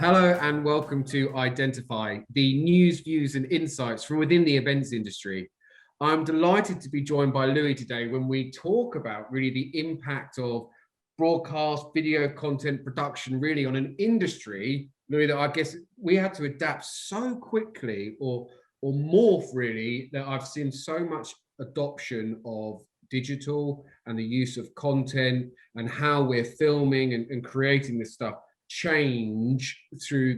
Hello and welcome to Identify, the news, views and insights from within the events industry. I'm delighted to be joined by Louis today when we talk about really the impact of broadcast video content production really on an industry, Louis, that I guess we had to adapt so quickly or morph really, that I've seen so much adoption of digital and the use of content and how we're filming and creating this stuff change through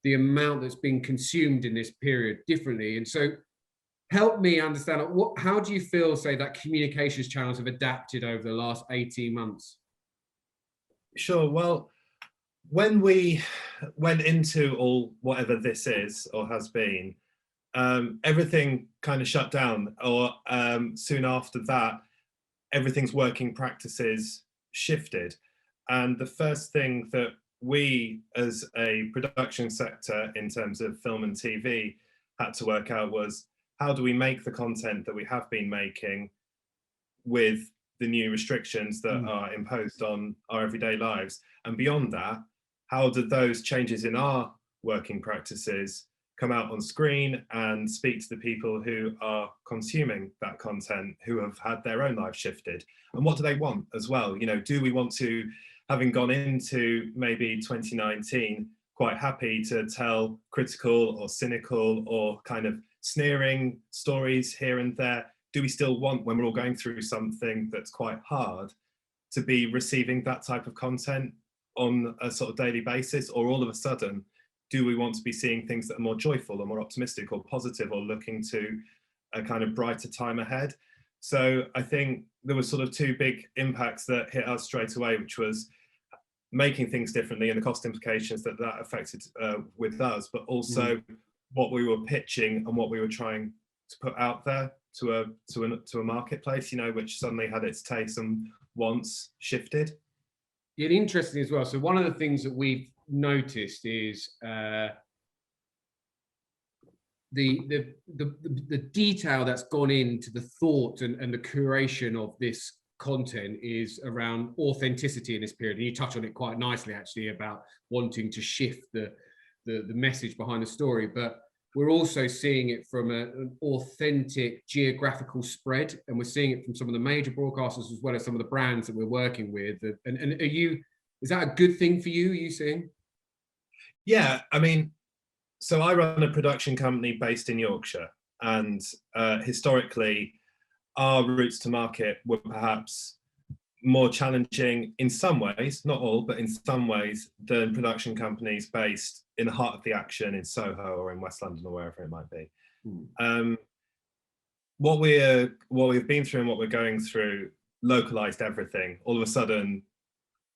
the amount that's been consumed in this period differently. And so help me understand how do you feel, say, that communications channels have adapted over the last 18 months? Sure. Well, when we went into all whatever this is or has been, everything kind of shut down, or soon after that, everything's working practices shifted. And the first thing that we as a production sector in terms of film and TV had to work out was, how do we make the content that we have been making with the new restrictions that are imposed on our everyday lives? And beyond that, how do those changes in our working practices come out on screen and speak to the people who are consuming that content, who have had their own lives shifted? And what do they want as well? You know, do we want to, having gone into maybe 2019 quite happy to tell critical or cynical or kind of sneering stories here and there, do we still want, when we're all going through something that's quite hard, to be receiving that type of content on a sort of daily basis? Or all of a sudden, do we want to be seeing things that are more joyful or more optimistic or positive, or looking to a kind of brighter time ahead? So I think there were sort of two big impacts that hit us straight away, which was making things differently and the cost implications that affected with us, but also what we were pitching and what we were trying to put out there to a marketplace, you know, which suddenly had its tastes and wants shifted. Yeah, interesting as well. So one of the things that we've noticed is the detail that's gone into the thought and the curation of this content is around authenticity in this period. And you touch on it quite nicely, actually, about wanting to shift the message behind the story. But we're also seeing it from an authentic geographical spread, and we're seeing it from some of the major broadcasters as well as some of the brands that we're working with. And is that a good thing for you? Are you seeing? Yeah, I mean, so I run a production company based in Yorkshire, and historically, our routes to market were perhaps more challenging in some ways, not all, but in some ways, than production companies based in the heart of the action in Soho or in West London or wherever it might be. What we've been through and what we're going through localized everything. All of a sudden,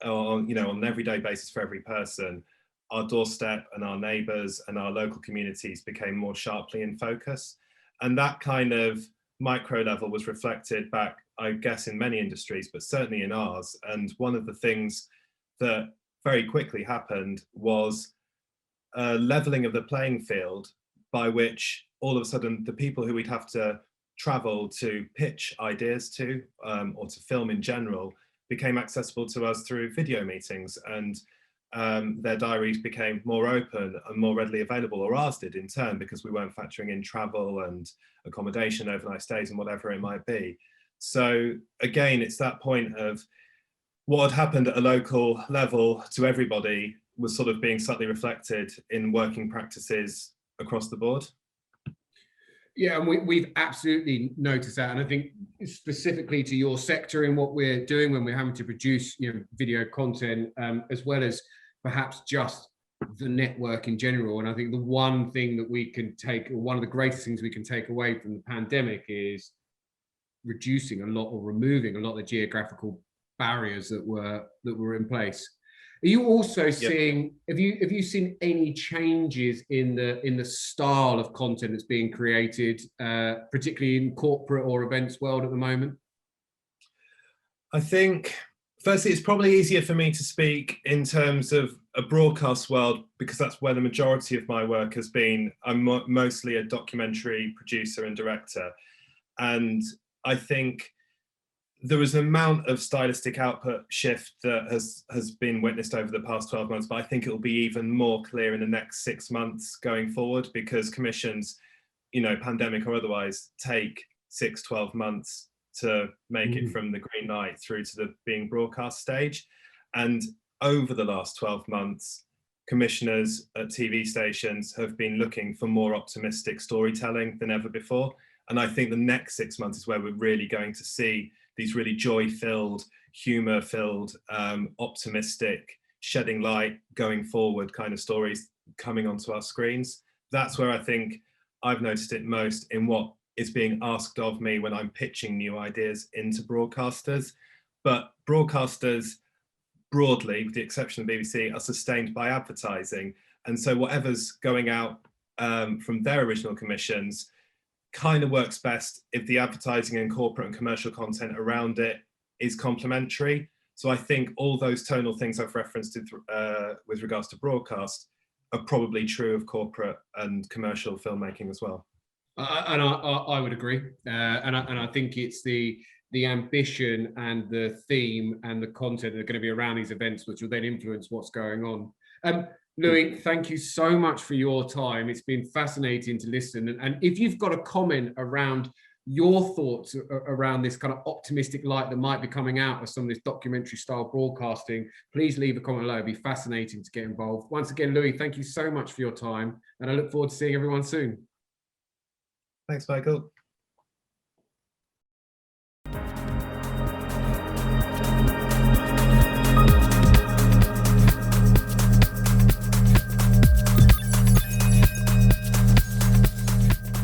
on an everyday basis for every person, our doorstep and our neighbours and our local communities became more sharply in focus. And that kind of micro level was reflected back, I guess, in many industries, but certainly in ours. And one of the things that very quickly happened was a leveling of the playing field, by which all of a sudden the people who we'd have to travel to pitch ideas to, or to film in general, became accessible to us through video meetings, and their diaries became more open and more readily available, or ours did in turn, because we weren't factoring in travel and accommodation, overnight stays and whatever it might be. So again, it's that point of what had happened at a local level to everybody was sort of being subtly reflected in working practices across the board. Yeah, and we've absolutely noticed that. And I think specifically to your sector and what we're doing when we're having to produce, video content, as well as perhaps just the network in general. And I think the one thing that we can take, or one of the greatest things we can take away from the pandemic, is reducing a lot, or removing a lot of the geographical barriers that were in place. Are you also seeing, have you seen any changes in the style of content that's being created, particularly in corporate or events world at the moment? I think, firstly, it's probably easier for me to speak in terms of a broadcast world, because that's where the majority of my work has been. I'm mostly a documentary producer and director. And I think there is an amount of stylistic output shift that has been witnessed over the past 12 months, but I think it will be even more clear in the next 6 months going forward, because commissions, you know, pandemic or otherwise, take 6-12 months to make it from the green light through to the being broadcast stage. And over the last 12 months, commissioners at TV stations have been looking for more optimistic storytelling than ever before. And I think the next 6 months is where we're really going to see these really joy-filled, humor-filled, optimistic, shedding light, going forward kind of stories coming onto our screens. That's where I think I've noticed it most in what is being asked of me when I'm pitching new ideas into broadcasters. But broadcasters broadly, with the exception of the BBC, are sustained by advertising. And so whatever's going out from their original commissions kind of works best if the advertising and corporate and commercial content around it is complementary. So I think all those tonal things I've referenced with regards to broadcast are probably true of corporate and commercial filmmaking as well. And I would agree, and I think it's the ambition and the theme and the content that are going to be around these events, which will then influence what's going on. Louis, thank you so much for your time. It's been fascinating to listen. And if you've got a comment around your thoughts around this kind of optimistic light that might be coming out of some of this documentary style broadcasting, please leave a comment below. It'd be fascinating to get involved. Once again, Louis, thank you so much for your time. And I look forward to seeing everyone soon. Thanks, Michael.